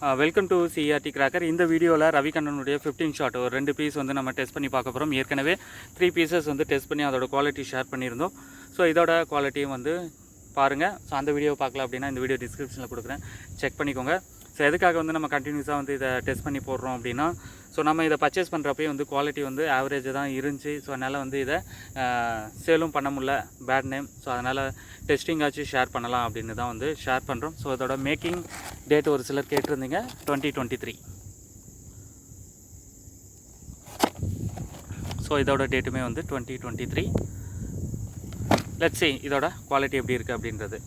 Welcome to CRT cracker. இந்த வீடியோவில் ரவிகண்ணனுடைய 15 shot ஒரு 2 பீஸ் வந்து நம்ம டெஸ்ட் பண்ணி பார்க்க போகிறோம். ஏற்கனவே 3 பீசஸ் வந்து டெஸ்ட் பண்ணி அதோட குவாலிட்டி ஷேர் பண்ணியிருந்தோம். ஸோ இதோட குவாலிட்டியும் வந்து பாருங்கள். ஸோ அந்த வீடியோவை பார்க்கல அப்படின்னா இந்த வீடியோ டிஸ்கிரிப்ஷனில் கொடுக்குறேன், செக் பண்ணிக்கோங்க. ஸோ எதுக்காக வந்து நம்ம கண்டினியூஸாக வந்து இதை டெஸ்ட் பண்ணி போடுறோம் அப்படின்னா, ஸோ நம்ம இதை பர்ச்சேஸ் பண்ணுறப்பே வந்து குவாலிட்டி வந்து ஆவரேஜ் தான் இருந்துச்சு. ஸோ அதனால் வந்து இதை சேலும் பண்ண முடியல, பேட் நேம். ஸோ அதனால் டெஸ்டிங்காச்சும் ஷேர் பண்ணலாம் அப்படின்னு தான் வந்து ஷேர் பண்ணுறோம். ஸோ இதோட மேக்கிங் டேட் ஒரு சிலர் கேட்டிருந்தீங்க, 2023. ஸோ இதோட டேட்டுமே வந்து 2023. லெட்ஸ் see இதோட குவாலிட்டி எப்படி இருக்குது அப்படின்றது.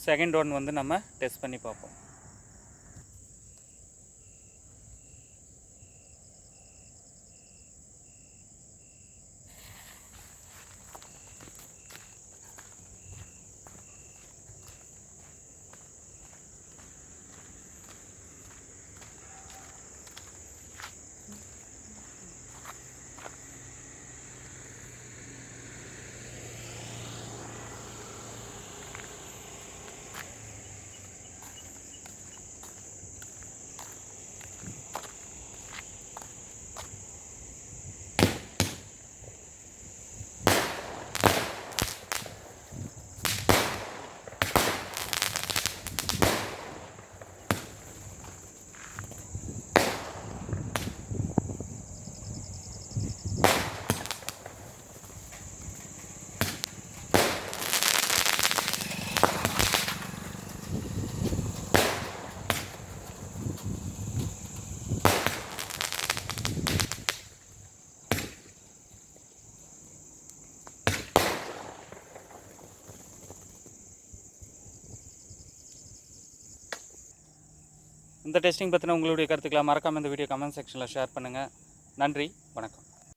செகண்ட் ஒன் வந்து நம்ம டெஸ்ட் பண்ணி பார்ப்போம். இந்த டெஸ்டிங் பற்றின உங்களுடைய கருத்துக்களை மறக்காமல் இந்த வீடியோ கமெண்ட் செக்ஷனில் ஷேர் பண்ணுங்கள். நன்றி, வணக்கம்.